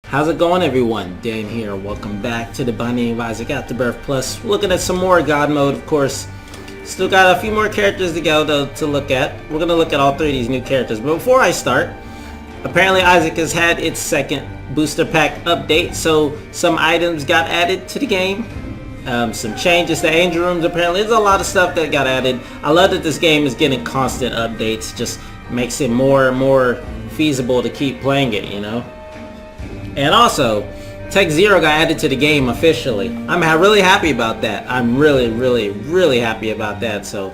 How's it going, everyone? Dan here. Welcome back to the Binding of Isaac Afterbirth Plus. We're looking at some more God mode, of course. Still got a few more characters to go to look at. We're going to look at all three of these new characters. But before I start, apparently Isaac has had its second booster pack update. So some items got added to the game. Some changes to Angel Rooms. Apparently there's a lot of stuff that got added. I love that this game is getting constant updates. Just makes it more and more feasible to keep playing it, you know. And also, Tech Zero got added to the game officially. I'm really happy about that. I'm really happy about that. So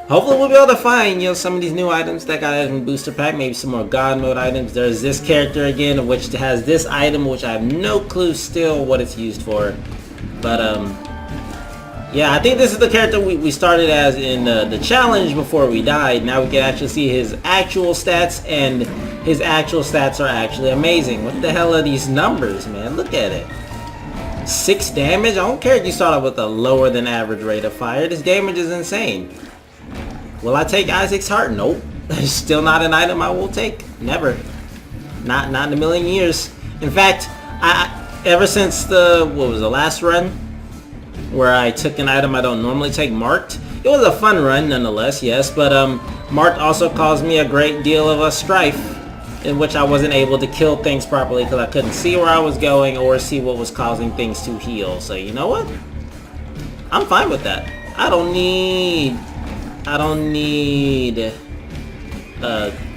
hopefully we'll be able to find, some of these new items that got added in Booster Pack. Maybe some more God Mode items. There's this character again, which has this item, which I have no clue still what it's used for. But yeah, I think this is the character we started as in the challenge before we died. Now we can actually see his actual stats, and his actual stats are actually amazing. What the hell are these numbers, man? Look at it. 6 damage? I don't care if you start off with a lower than average rate of fire. This damage is insane. Will I take Isaac's heart? Nope. It's still not an item I will take. Never. Not in a million years. In fact, ever since the last run where I took an item I don't normally take, marked. It was a fun run nonetheless, yes, but marked also caused me a great deal of strife, in which I wasn't able to kill things properly because I couldn't see where I was going or see what was causing things to heal. So you know what? I'm fine with that. I don't need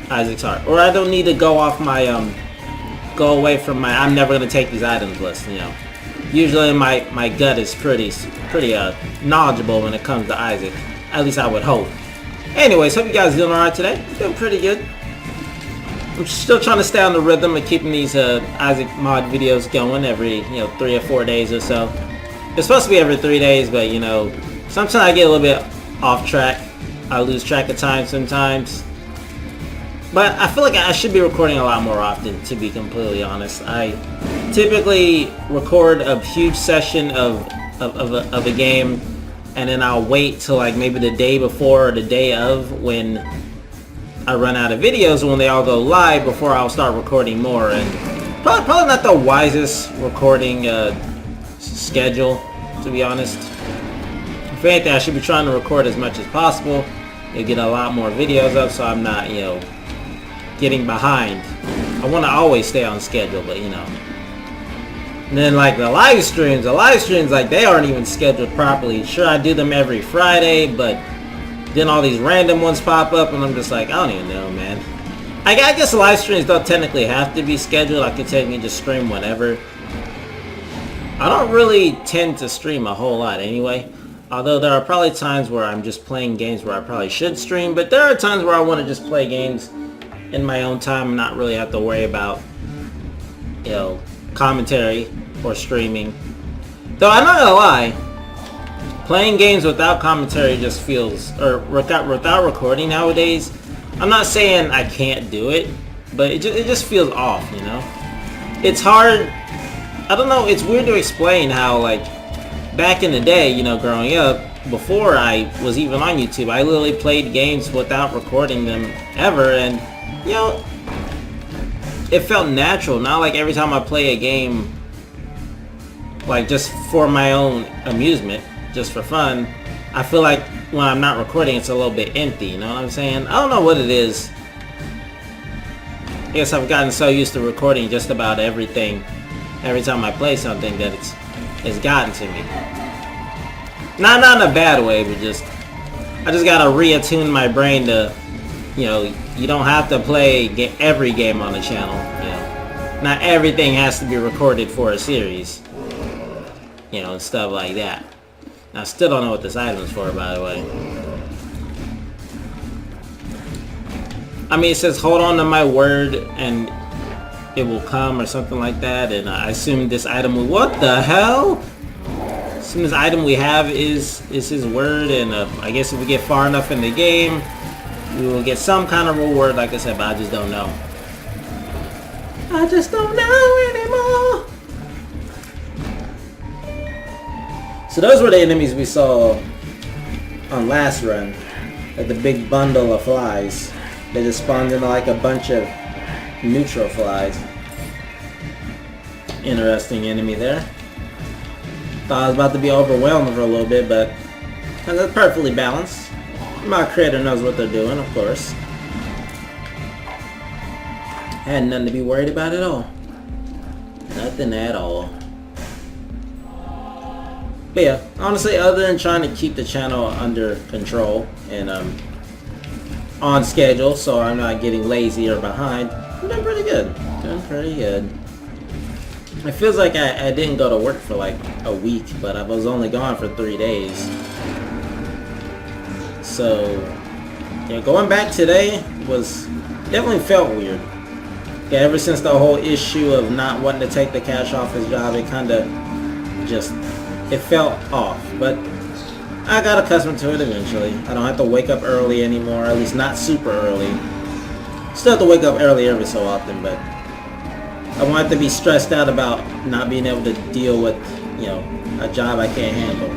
Isaac's heart, or I don't need to go off my go away from my I'm never gonna take these items list. Usually my gut is pretty knowledgeable when it comes to Isaac. At least I would hope. Anyways, hope you guys are doing alright today. I'm doing pretty good. I'm still trying to stay on the rhythm of keeping these Isaac mod videos going every 3 or 4 days or so. It's supposed to be every 3 days, but sometimes I get a little bit off track. I lose track of time sometimes. But I feel like I should be recording a lot more often, to be completely honest. I typically record a huge session of a game, and then I'll wait till like maybe the day before or the day of when I run out of videos, when they all go live, before I'll start recording more. And probably not the wisest recording schedule, to be honest. If anything, I should be trying to record as much as possible. You'll get a lot more videos up, so I'm not, getting behind. I want to always stay on schedule, but And then like the live streams, like they aren't even scheduled properly. Sure, I do them every Friday, but then all these random ones pop up, and I'm just like, I don't even know, man. I guess live streams don't technically have to be scheduled. I could technically just stream whenever. I don't really tend to stream a whole lot anyway. Although there are probably times where I'm just playing games where I probably should stream, but there are times where I want to just play games in my own time and not really have to worry about, commentary or streaming. Though I'm not gonna lie, playing games without commentary just feels, or without recording nowadays, I'm not saying I can't do it, but it just feels off, It's hard, I don't know, it's weird to explain how, like, back in the day, growing up, before I was even on YouTube, I literally played games without recording them ever, and, it felt natural. Not like every time I play a game, like, just for my own amusement, just for fun, I feel like when I'm not recording, it's a little bit empty, you know what I'm saying? I don't know what it is. I guess I've gotten so used to recording just about everything every time I play something that it's gotten to me. Not in a bad way, but I just gotta reattune my brain to, you don't have to play every game on the channel. Not everything has to be recorded for a series, and stuff like that. I still don't know what this item is for, by the way. I mean, it says hold on to my word and it will come, or something like that, and I assume this item will, what the hell? Assume this item we have is his word, and I guess if we get far enough in the game, we will get some kind of reward, like I said, but I just don't know. I just don't know anymore. So those were the enemies we saw on last run, like the big bundle of flies. They just spawned into like a bunch of neutral flies. Interesting enemy there. Thought I was about to be overwhelmed for a little bit, but that's perfectly balanced. My creator knows what they're doing, of course. Had nothing to be worried about at all. Nothing at all. But yeah, honestly, other than trying to keep the channel under control and on schedule so I'm not getting lazy or behind, I'm doing pretty good. Doing pretty good. It feels like I didn't go to work for like a week, but I was only gone for 3 days. So, yeah, going back today was definitely felt weird. Yeah, ever since the whole issue of not wanting to take the cash off his job, it kind of just, it felt off. But I got accustomed to it eventually. I don't have to wake up early anymore, at least not super early. Still have to wake up early every so often, but I won't have to be stressed out about not being able to deal with, you know, a job I can't handle.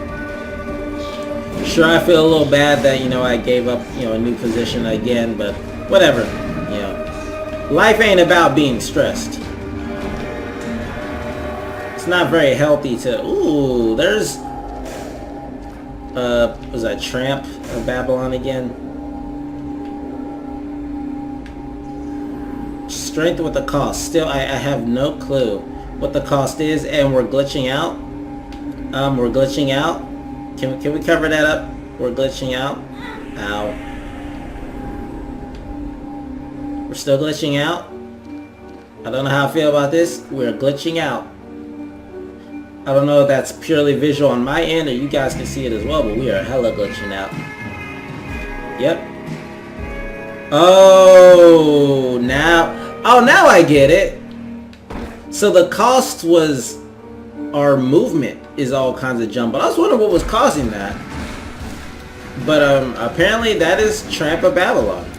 Sure, I feel a little bad that, you know, I gave up, you know, a new position again, but whatever, you know. Life ain't about being stressed. It's not very healthy to, ooh, there's, was that Tramp of Babylon again? Strength with the cost. Still, I have no clue what the cost is, and we're glitching out. We're glitching out. Can we cover that up? We're glitching out. Ow. We're still glitching out. I don't know how I feel about this. We're glitching out. I don't know if that's purely visual on my end or you guys can see it as well, but we are hella glitching out. Yep. Oh, now I get it. So the cost was our movement is all kinds of jumbled. I was wondering what was causing that. But apparently that is Tramp of Babylon.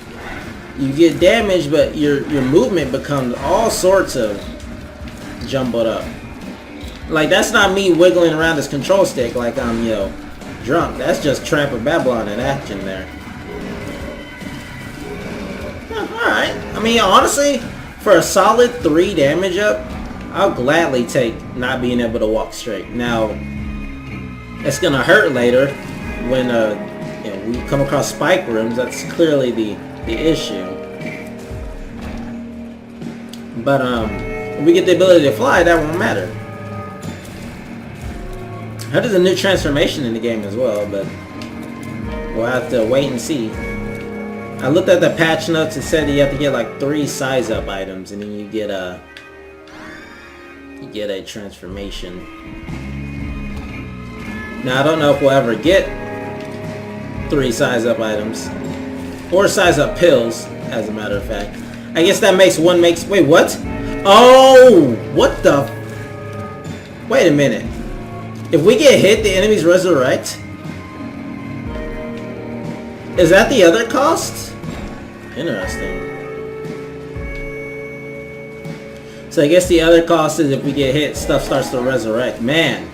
You get damaged, but your movement becomes all sorts of jumbled up. Like, that's not me wiggling around this control stick like I'm, you know, drunk. That's just Tramp of Babylon in action there. Alright. I mean, honestly, for a solid 3 damage up, I'll gladly take not being able to walk straight. Now, it's gonna hurt later when you know, we come across spike rooms. That's clearly the issue. But when we get the ability to fly, that won't matter. There's a new transformation in the game as well, but we'll have to wait and see. I looked at the patch notes. It said you have to get like 3 size up items, and then you get a transformation. Now I don't know if we'll ever get 3 size up items or size up pills, as a matter of fact. I guess that makes one makes. Wait, what? Oh, what the? Wait a minute. If we get hit, the enemies resurrect? Is that the other cost? Interesting. So I guess the other cost is if we get hit, stuff starts to resurrect. Man.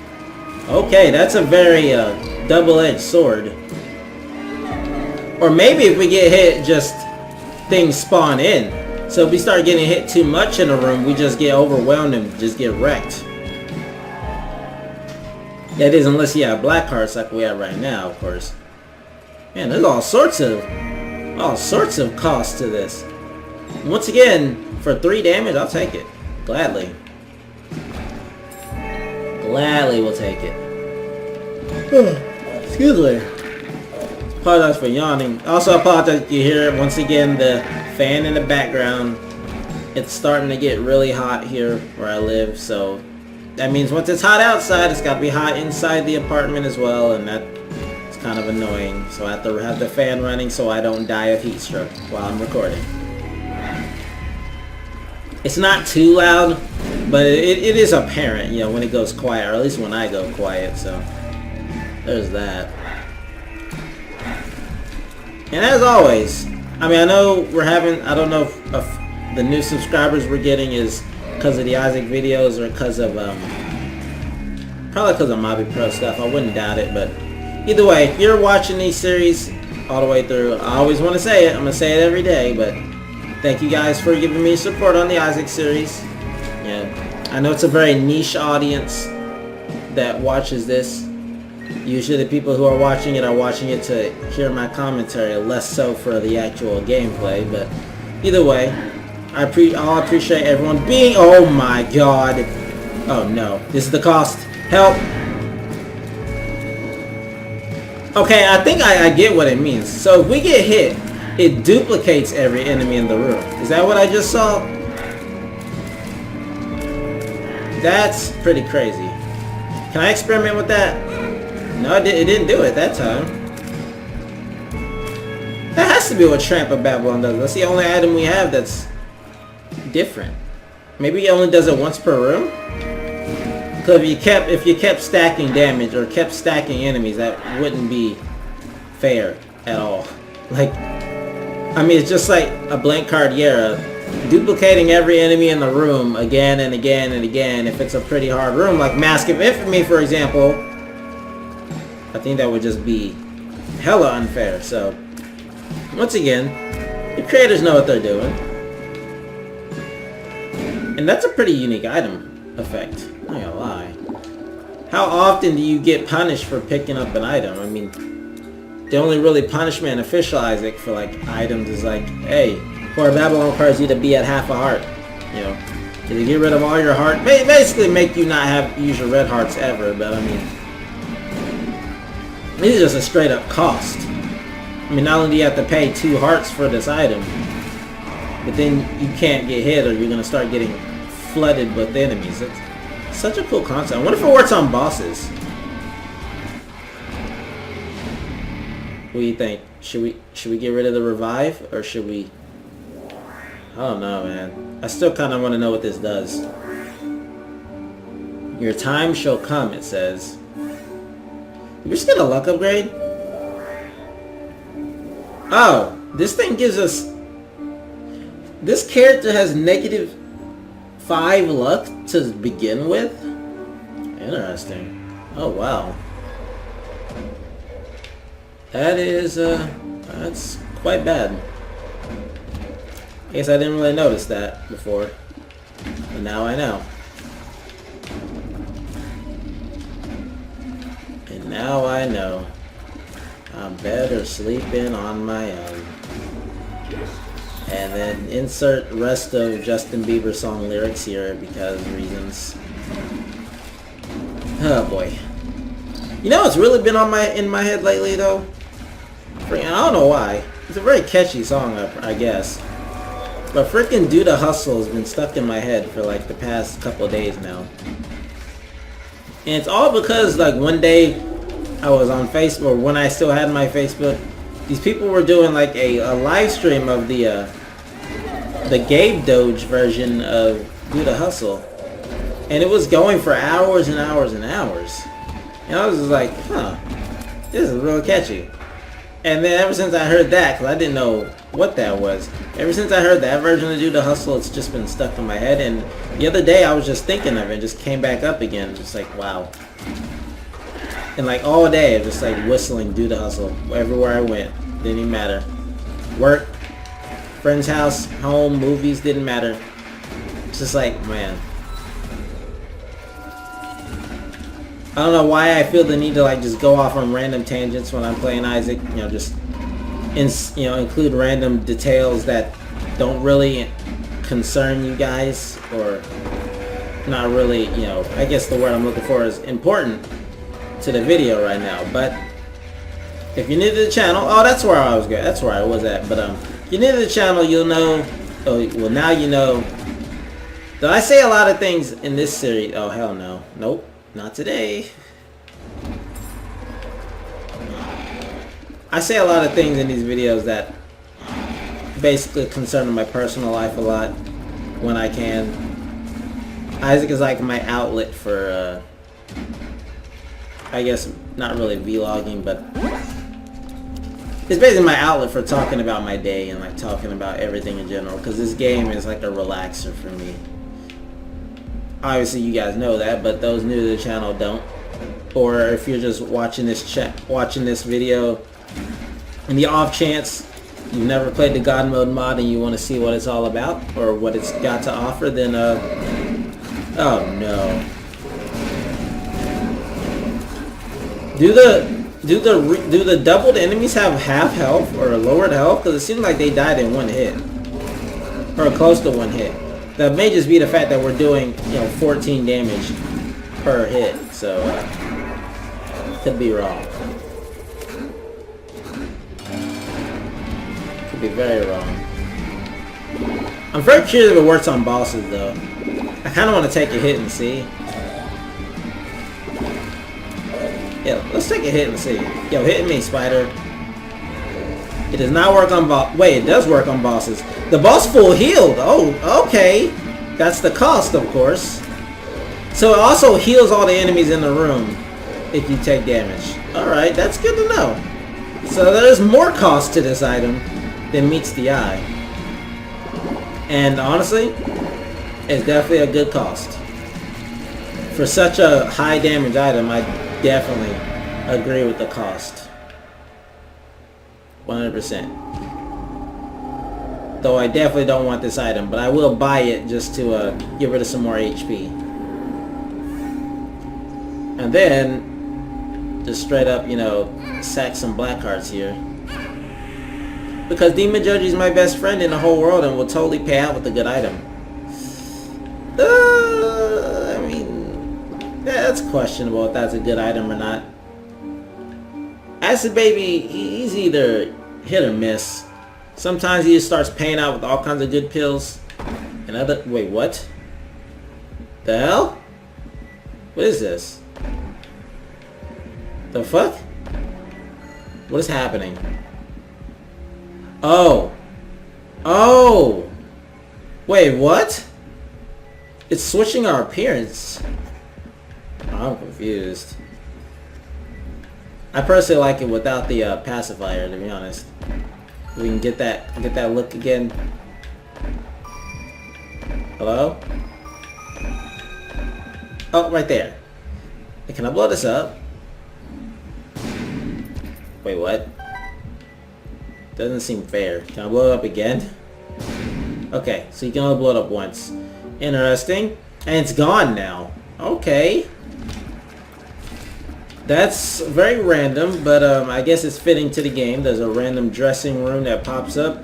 Okay, that's a very double-edged sword. Or maybe if we get hit, just things spawn in. So if we start getting hit too much in a room, we just get overwhelmed and just get wrecked. That is, unless you have black hearts like we have right now, of course. Man, there's all sorts of costs to this. Once again, for 3 damage, I'll take it. Gladly. Gladly will take it. Excuse me. Apologize for yawning. Also apologize if you hear, once again, the fan in the background. It's starting to get really hot here where I live, so that means once it's hot outside, it's got to be hot inside the apartment as well, and that's kind of annoying. So I have to have the fan running so I don't die of heat stroke while I'm recording. It's not too loud, but it is apparent, you know, when it goes quiet, or at least when I go quiet, so there's that. And as always, I mean, I know we're having, I don't know if the new subscribers we're getting is because of the Isaac videos or because of, probably because of Mobby Pro stuff. I wouldn't doubt it, but either way, if you're watching these series all the way through, I always want to say it. I'm going to say it every day, but thank you guys for giving me support on the Isaac series. Yeah, I know it's a very niche audience that watches this. Usually the people who are watching it to hear my commentary, less so for the actual gameplay. But either way, I'll appreciate everyone being... Oh my god. Oh no. This is the cost. Help. Okay, I think I get what it means. So if we get hit, it duplicates every enemy in the room. Is that what I just saw? That's pretty crazy. Can I experiment with that? No, it didn't do it that time. That has to be what Tramp of Babylon does. That's the only item we have that's different. Maybe it only does it once per room? Because if you kept stacking damage or kept stacking enemies, that wouldn't be fair at all. Like, I mean, it's just like a blank card Yara. Duplicating every enemy in the room again and again and again if it's a pretty hard room, like Mask of Infamy, for example. I think that would just be hella unfair. So, once again, the creators know what they're doing. And that's a pretty unique item effect. I'm not gonna lie. How often do you get punished for picking up an item? I mean, the only really punishment in official Isaac for like items is like, hey, Core Babylon requires you to be at half a heart. You know, if you get rid of all your heart, basically make you not use your red hearts ever. But I mean, this is just a straight up cost. I mean, not only do you have to pay 2 hearts for this item, but then you can't get hit or you're gonna start getting flooded with enemies. It's such a cool concept. I wonder if it works on bosses. What do you think? Should we get rid of the revive, or should we? I don't know, man. I still kind of want to know what this does. Your time shall come, it says. Did we just get a luck upgrade? Oh, this thing gives us... This character has -5 luck to begin with? Interesting. Oh, wow. That is, that's quite bad. I guess I didn't really notice that before, but now I know. And now I know. I'm better sleeping on my own. And then insert rest of Justin Bieber song lyrics here because reasons. Oh boy. You know what's really been in my head lately though? I don't know why. It's a very catchy song, I guess. But freaking Do the Hustle has been stuck in my head for like the past couple of days now. And it's all because like one day I was on Facebook, or when I still had my Facebook, these people were doing like a live stream of the Gabe Doge version of Do the Hustle. And it was going for hours and hours and hours. And I was just like, huh, this is real catchy. And then ever since I heard that, because I didn't know what that was, ever since I heard that version of Do the Hustle, it's just been stuck in my head. And the other day I was just thinking of it, and just came back up again, just like, wow. And like all day, I was just like whistling Do the Hustle everywhere I went. Didn't even matter. Work, friend's house, home, movies, didn't matter. It's just like, man. I don't know why I feel the need to like just go off on random tangents when I'm playing Isaac. You know, just include random details that don't really concern you guys, or not really. You know, I guess the word I'm looking for is important to the video right now. But if you're new to the channel, oh, that's where I was going. That's where I was at. But if you're new to the channel, you'll know. Oh, well, now you know. Did I say a lot of things in this series? Oh, hell no. Nope. Not today. I say a lot of things in these videos that basically concern my personal life a lot when I can. Isaac is like my outlet for, I guess, not really vlogging, but it's basically my outlet for talking about my day and like talking about everything in general, because this game is like a relaxer for me. Obviously you guys know that, but those new to the channel don't. Or if you're just watching this video in the off chance you've never played the God Mode mod and you want to see what it's all about or what it's got to offer, then Oh no. Do the doubled enemies have half health or lowered health? Because it seems like they died in one hit. Or close to one hit. That may just be the fact that we're doing, 14 damage per hit. So, could be wrong. Could be very wrong. I'm very curious if it works on bosses, though. I kind of want to take a hit and see. Yeah, let's take a hit and see. Yo, hit me, spider. It does not work on wait, it does work on bosses. The boss full healed. Oh, okay. That's the cost, of course. So it also heals all the enemies in the room if you take damage. Alright, that's good to know. So there's more cost to this item than meets the eye. And honestly, it's definitely a good cost. For such a high damage item, I definitely agree with the cost. 100%. Though I definitely don't want this item, but I will buy it just to get rid of some more HP. And then, just straight up, sack some black hearts here. Because Demon Joji is my best friend in the whole world and will totally pay out with a good item. I mean, that's questionable if that's a good item or not. Acid Baby, he's either hit or miss. Sometimes he just starts paying out with all kinds of good pills. And wait, what? The hell? What is this? The fuck? What is happening? Oh. Oh. Wait, what? It's switching our appearance. I'm confused. I personally like it without the pacifier, to be honest. We can get that look again. Hello? Oh, right there. Hey, can I blow this up? Wait, what? Doesn't seem fair. Can I blow it up again? Okay, so you can only blow it up once. Interesting. And it's gone now. Okay. That's very random, but I guess it's fitting to the game. There's a random dressing room that pops up.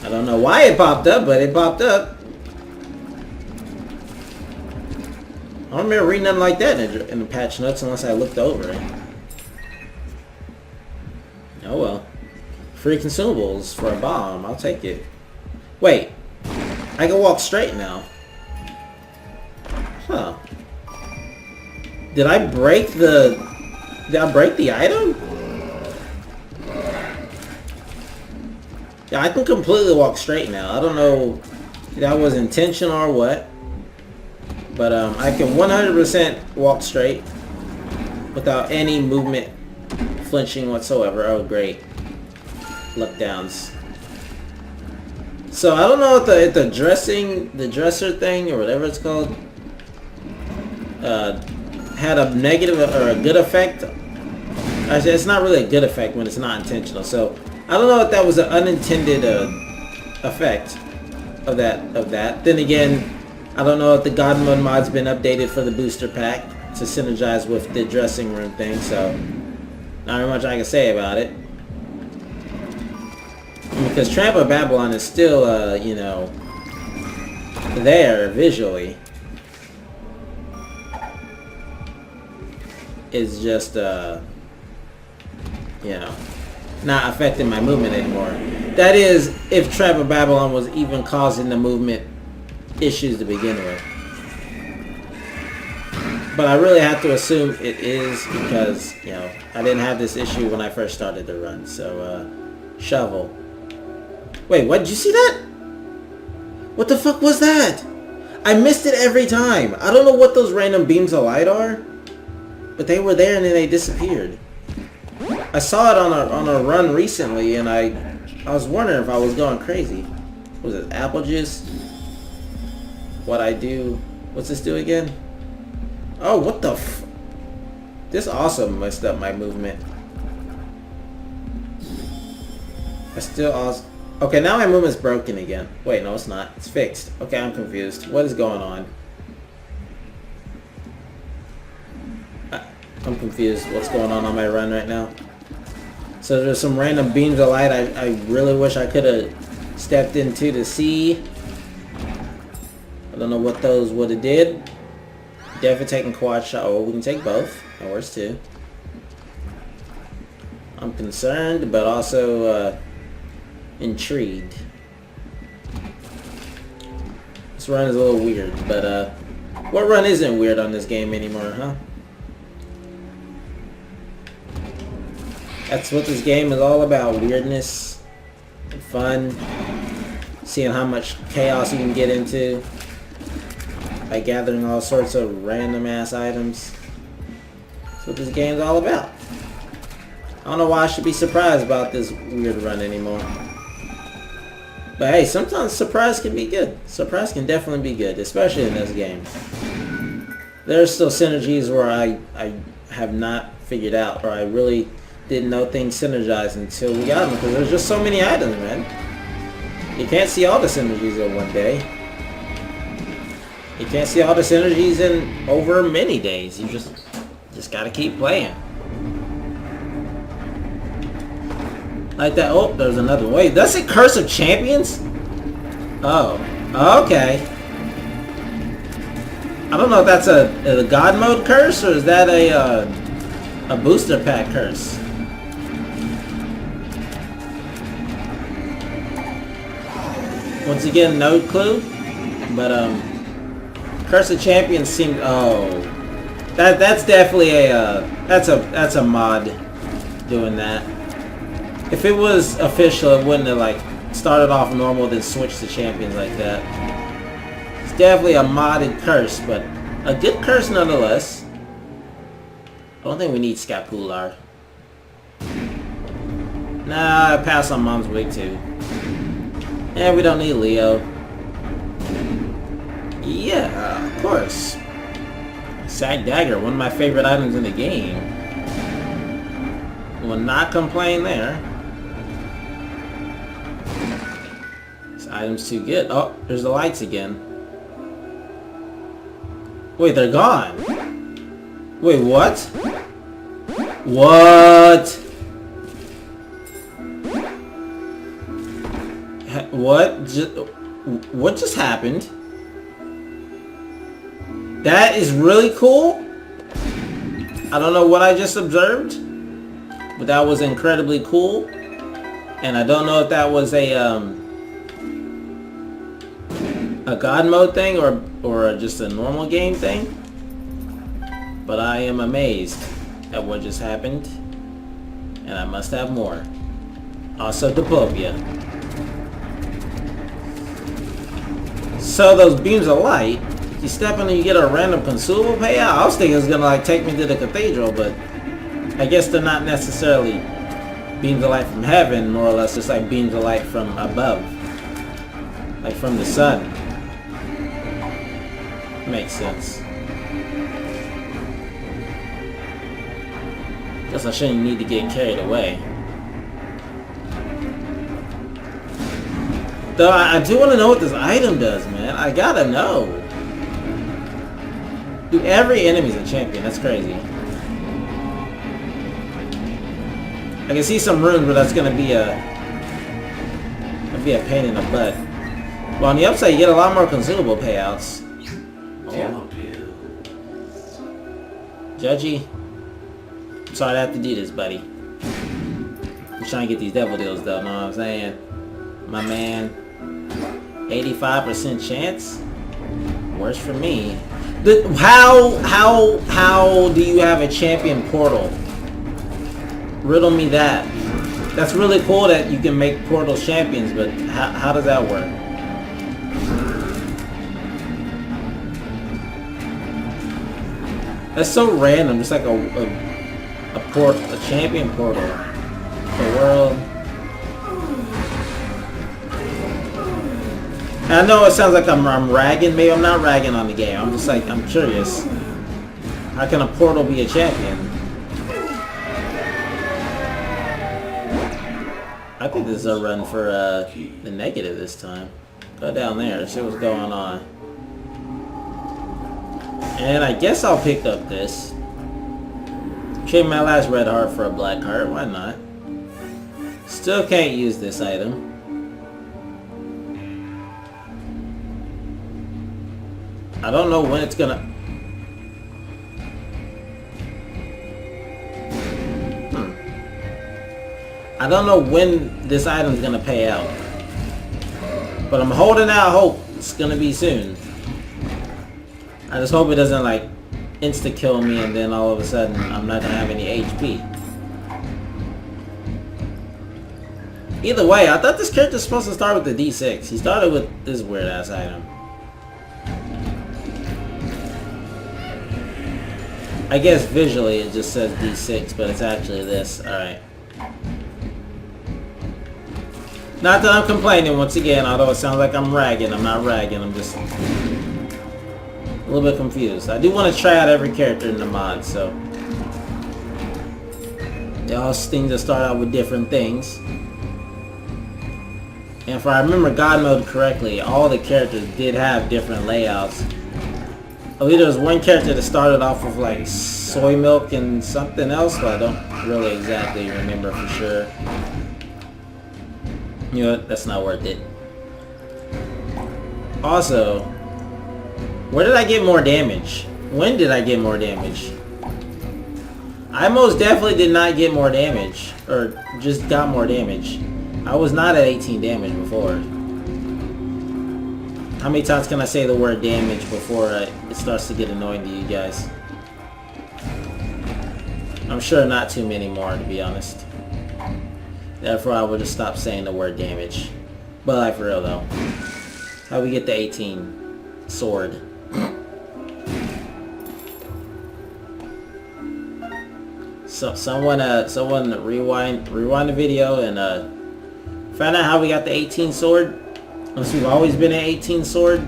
I don't know why it popped up, but it popped up. I don't remember reading nothing like that in the patch notes unless I looked over it. Oh well. Free consumables for a bomb. I'll take it. Wait. I can walk straight now. Huh. Did I break the item? Yeah, I can completely walk straight now. I don't know if that was intentional or what. But I can 100% walk straight without any movement flinching whatsoever. Oh great. Look downs. So I don't know if the dresser thing or whatever it's called had a negative or a good effect. Actually, it's not really a good effect when it's not intentional. So I don't know if that was an unintended effect of that. Then again, I don't know if the God Mode mod's been updated for the booster pack to synergize with the dressing room thing. So not very much I can say about it. Because Tramp of Babylon is still, there visually. It's just, not affecting my movement anymore. That is, if Tramp of Babylon was even causing the movement issues to begin with. But I really have to assume it is because, I didn't have this issue when I first started the run. So, shovel. Wait, what? Did you see that? What the fuck was that? I missed it every time. I don't know what those random beams of light are, but they were there and then they disappeared. I saw it on a run recently, and I was wondering if I was going crazy. Was it apple juice? What I do? What's this do again? Oh, what the f... This also messed up my movement. I still also... Okay, now my movement's broken again. Wait, no, it's not. It's fixed. Okay, I'm confused. What is going on? I'm confused. What's going on my run right now? So there's some random beams of light I really wish I could have stepped into to see. I don't know what those would have did. Definitely taking quad shot. Oh, we can take both. That works too. I'm concerned, but also intrigued. This run is a little weird, but what run isn't weird on this game anymore, huh? That's what this game is all about, weirdness and fun. Seeing how much chaos you can get into by gathering all sorts of random ass items. That's what this game's all about. I don't know why I should be surprised about this weird run anymore. But hey, sometimes surprise can be good. Surprise can definitely be good, especially in this game. There are still synergies where I have not figured out, or I really didn't know things synergized until we got them, because there's just so many items, man. You can't see all the synergies in one day. You can't see all the synergies in over many days. You just gotta keep playing. Like that. Oh, there's another one. Wait, that's a Curse of Champions? Oh, okay. I don't know if that's a God Mode curse, or is that a booster pack curse? Once again, no clue. But Curse of Champions seemed. Oh, that's definitely a that's a mod doing that. If it was official, it wouldn't have like started off normal then switched to champions like that. It's definitely a modded curse, but a good curse nonetheless. I don't think we need Scapular. Nah, I pass on Mom's Wig too. And we don't need Leo. Yeah, of course. Sag Dagger, one of my favorite items in the game. Will not complain there. This item's too good. Oh, there's the lights again. Wait, they're gone. Wait, what? What? What just happened? That is really cool. I don't know what I just observed, but that was incredibly cool. And I don't know if that was a God mode thing or just a normal game thing. But I am amazed at what just happened, and I must have more. Also, Diplopia. So those beams of light, you step in and you get a random consumable payout. I was thinking it was gonna like take me to the cathedral, but I guess they're not necessarily beams of light from heaven, more or less just like beams of light from above, like from the sun. Makes sense. Guess I shouldn't need to get carried away. Though I do want to know what this item does, man. I gotta know. Dude, every enemy's a champion. That's crazy. I can see some runes, but that's gonna be a pain in the butt. Well, on the upside, you get a lot more consumable payouts. Oh. Judgy, I'm sorry to have to do this, buddy. I'm trying to get these devil deals, though. Know what I'm saying, my man? 85% chance. Worse for me. How do you have a champion portal? Riddle me that. That's really cool that you can make portals champions, but how does that work? That's so random. Just like a champion portal. The world. I know it sounds like I'm ragging. Maybe I'm not ragging on the game. I'm just like, I'm curious. How can a portal be a champion? I think this is a run for the negative this time. Go down there, see what's going on. And I guess I'll pick up this. Trade my last red heart for a black heart. Why not? Still can't use this item. I don't know when it's gonna... I don't know when this item's gonna pay out. But I'm holding out hope it's gonna be soon. I just hope it doesn't like insta-kill me and then all of a sudden I'm not gonna have any HP. Either way, I thought this character's supposed to start with the D6. He started with this weird ass item. I guess visually it just says D6, but it's actually this. Alright. Not that I'm complaining once again, although it sounds like I'm ragging. I'm not ragging, I'm just a little bit confused. I do want to try out every character in the mod, so they all seem to start out with different things. And if I remember God Mode correctly, all the characters did have different layouts. I believe there was one character that started off with like soy milk and something else, but I don't really exactly remember for sure. You know what? That's not worth it. Also, where did I get more damage? When did I get more damage? I most definitely did not get more damage, or just got more damage. I was not at 18 damage before. How many times can I say the word damage before it starts to get annoying to you guys? I'm sure not too many more, to be honest. Therefore, I would have stopped saying the word damage. But like for real though, how we get the 18 sword? So someone rewind the video and find out how we got the 18 sword. Unless we've always been an 18 sword.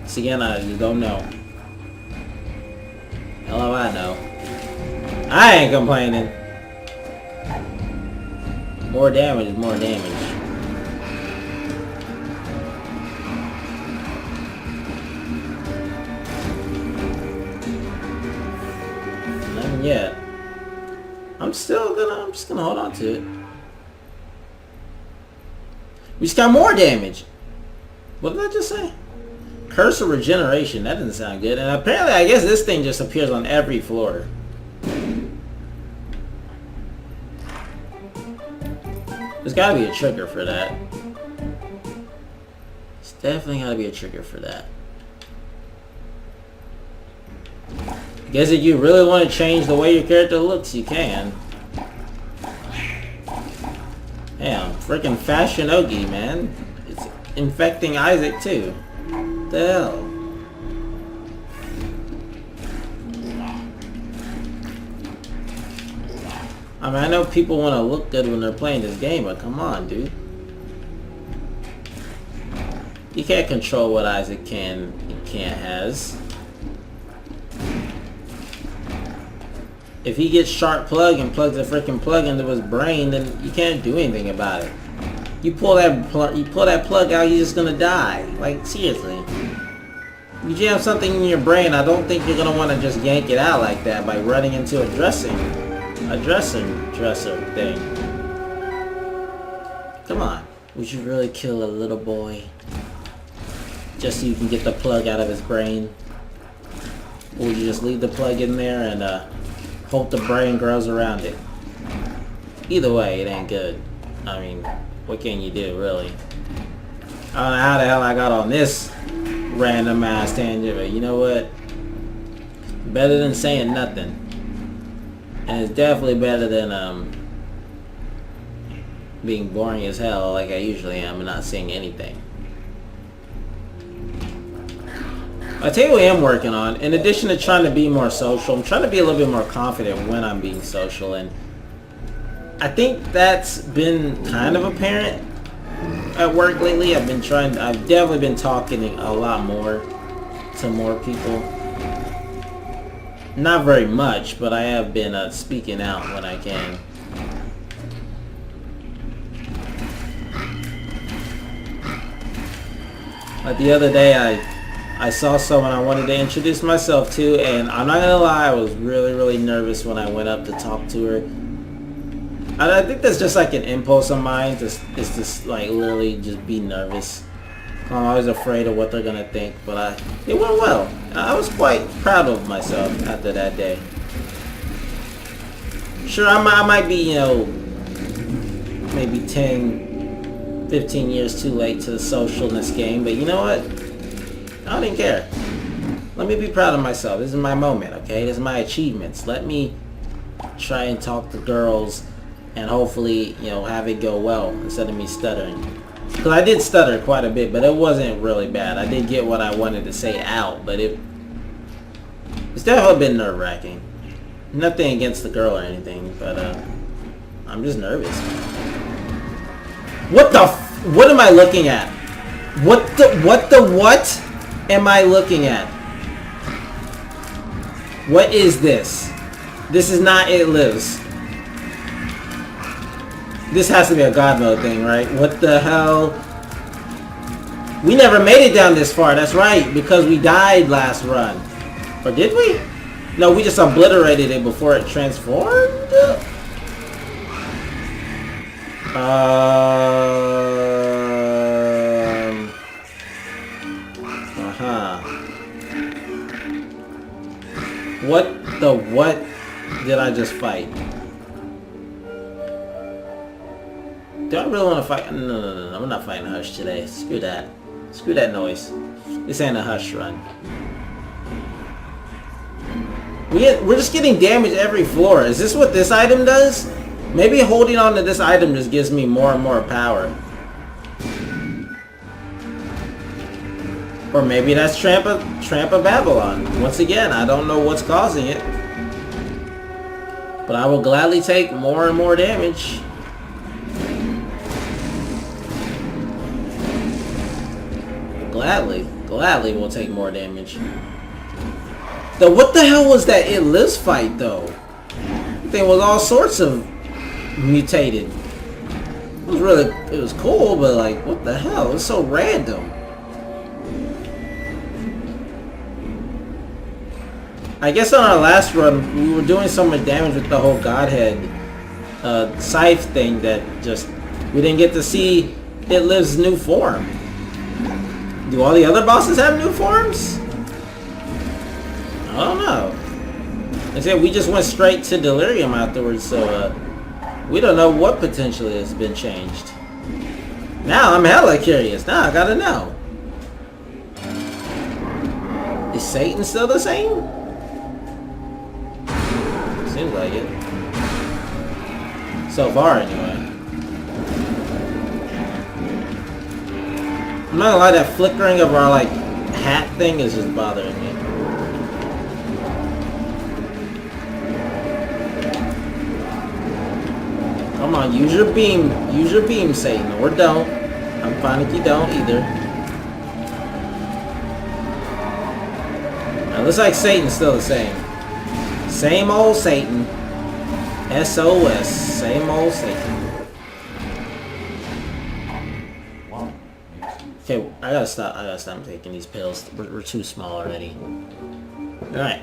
So again, you don't know. Hell if I know. I ain't complaining. More damage is more damage. Nothing yet. I'm just gonna hold on to it. We just got more damage. What did I just say? Curse of Regeneration. That didn't sound good. And apparently, I guess this thing just appears on every floor. There's gotta be a trigger for that. There's definitely gotta be a trigger for that. I guess if you really want to change the way your character looks, you can. Damn, freaking Fashion Ogi, man. It's infecting Isaac too. What the hell? I mean, I know people want to look good when they're playing this game, but come on, dude. You can't control what Isaac can and can't has. If he gets sharp plug and plugs a freaking plug into his brain, then you can't do anything about it. You pull that plug out, he's just gonna die. Like seriously. You jam something in your brain, I don't think you're gonna want to just yank it out like that by running into a dresser thing. Come on. Would you really kill a little boy just so you can get the plug out of his brain? Or would you just leave the plug in there and hope the brain grows around it? Either way, it ain't good. I mean, what can you do, really? I don't know how the hell I got on this random ass tangent, but you know what? Better than saying nothing. And it's definitely better than being boring as hell like I usually am and not saying anything. I tell you what I am working on. In addition to trying to be more social, I'm trying to be a little bit more confident when I'm being social, and I think that's been kind of apparent at work lately. I've definitely been talking a lot more to more people. Not very much, but I have been speaking out when I can. Like the other day, I I saw someone I wanted to introduce myself to, and I'm not gonna lie, I was really nervous when I went up to talk to her. And I think that's just like an impulse of mine, is to like literally just be nervous. I'm always afraid of what they're gonna think, but it went well. I was quite proud of myself after that day. Sure, I might be, you know, maybe 10, 15 years too late to the socialness game, but you know what? I didn't care. Let me be proud of myself. This is my moment, okay? This is my achievements. Let me try and talk to girls and hopefully, you know, have it go well instead of me stuttering. Because I did stutter quite a bit, but it wasn't really bad. I did get what I wanted to say out, but it's definitely been nerve-wracking. Nothing against the girl or anything, but I'm just nervous. What am I looking at? What am I looking at? What is this? This is not It Lives. This has to be a God mode thing, right? What the hell? We never made it down this far, that's right, because we died last run. Or did we? No, we just obliterated it before it transformed? What did I just fight? Do I really want to fight? No. I'm not fighting Hush today. Screw that. Screw that noise. This ain't a Hush run. We're just getting damage every floor. Is this what this item does? Maybe holding on to this item just gives me more and more power. Or maybe that's Tramp of Babylon. Once again, I don't know what's causing it. But I will gladly take more and more damage. Gladly will take more damage. What the hell was that It Lives fight though? The thing was all sorts of mutated. It was cool, but like, what the hell? It was so random. I guess on our last run, we were doing so much damage with the whole Godhead scythe thing that just, we didn't get to see It Lives' new form. Do all the other bosses have new forms? I don't know. They said we just went straight to Delirium afterwards, so we don't know what potentially has been changed. Now I'm hella curious. Now I gotta know. Is Satan still the same? Seems like it. So far, anyway. I'm not gonna lie, that flickering of our, like, hat thing is just bothering me. Come on, use your beam, Satan, or don't. I'm fine if you don't either. Now, looks like Satan's still the same. Same old Satan. SOS. Same old Satan. Okay, I gotta stop taking these pills. We're too small already. Alright.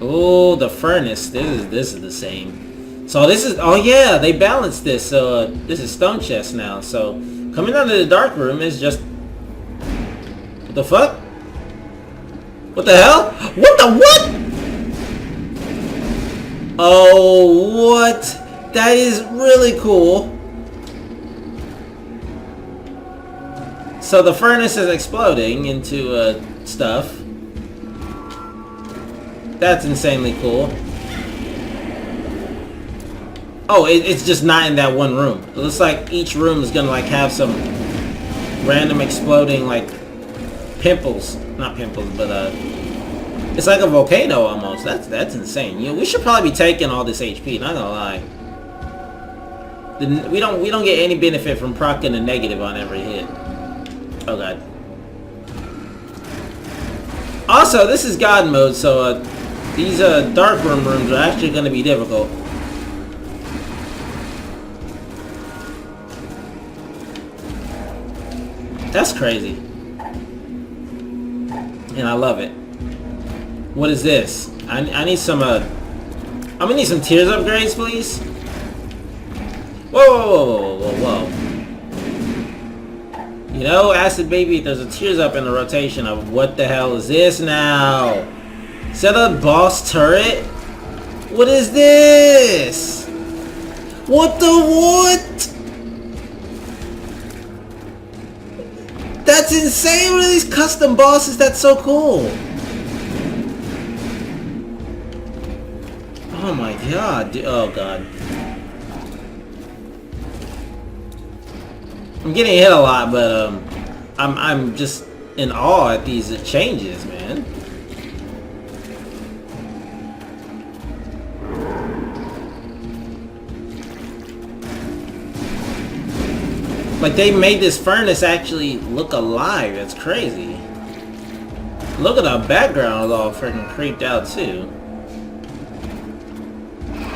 Oh, the furnace. This is the same. So this is, oh yeah, they balanced this. So this is stone chest now. So coming out of the dark room is just, what the fuck? What the hell? What the what? Oh, what? That is really cool. So the furnace is exploding into stuff. That's insanely cool. Oh, it's just not in that one room. It looks like each room is gonna like have some random exploding like pimples. Not pimples, but it's like a volcano almost. That's insane. You know, we should probably be taking all this HP, not gonna lie. We don't get any benefit from proccing a negative on every hit. Oh god. Also, this is God mode, so these dark room rooms are actually going to be difficult. That's crazy. And I love it. What is this? I need some, I'm gonna need some tears upgrades, please. Whoa, whoa, whoa, whoa, whoa, whoa. You know, Acid Baby, there's a tears up in the rotation of what the hell is this now? Is that a boss turret? What is this? What the what? That's insane! What are these custom bosses? That's so cool! Oh my god, oh god. I'm getting hit a lot, but I'm just in awe at these changes, man. Like, they made this furnace actually look alive. That's crazy. Look at the background, is all freaking creeped out too.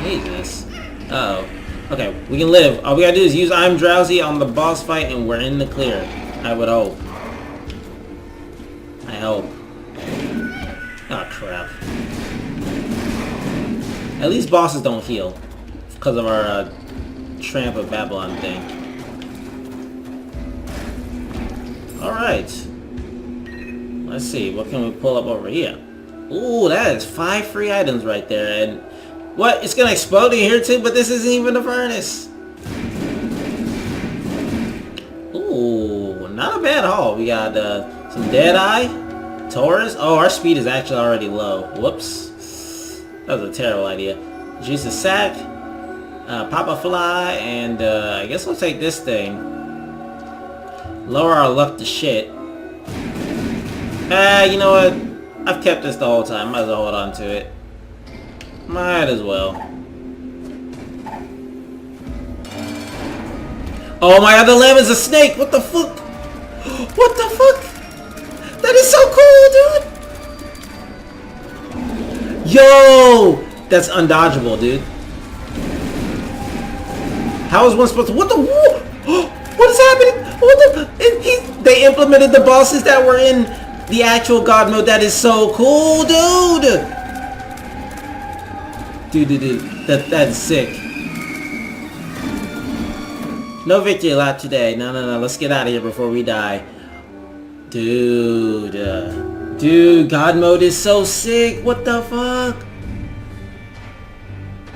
Jesus. Uh oh. Okay, we can live. All we gotta do is use I'm Drowsy on the boss fight and we're in the clear. I would hope. I hope. Oh crap. At least bosses don't heal. Because of our Tramp of Babylon thing. Alright. Let's see, what can we pull up over here? Ooh, that is 5 free items right there. And what? It's gonna explode in here too, but this isn't even a furnace. Ooh, not a bad haul. We got some Deadeye, Taurus. Oh, our speed is actually already low. Whoops. That was a terrible idea. Juice a Sack, Papa Fly, and I guess we'll take this thing. Lower our luck to shit. You know what? I've kept this the whole time. Might as well hold on to it. Might as well. Oh my god, the lamb is a snake! What the fuck? What the fuck? That is so cool, dude! Yo! That's undodgeable, dude. How is one supposed to... What the... What is happening? What the... They implemented the bosses that were in the actual God mode. That is so cool, dude! Dude. That's sick. No victory lap today. No. Let's get out of here before we die. Dude. Dude, God mode is so sick. What the fuck?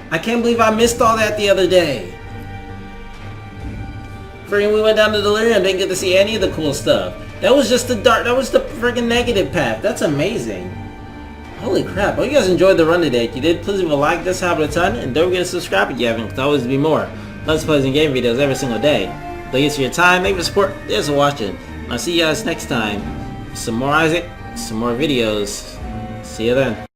I can't believe I missed all that the other day. Freaking, we went down to Delirium, didn't get to see any of the cool stuff. That was just the dark, that was the freaking negative path. That's amazing. Holy crap. Hope you guys enjoyed the run today. If you did, please leave a like, this helped a ton, and don't forget to subscribe if you haven't, because there'll always be more Let's Plays and game videos every single day. Thank you for your time, thank you for support, thanks for watching. And I'll see you guys next time. Some more Isaac, some more videos. See you then.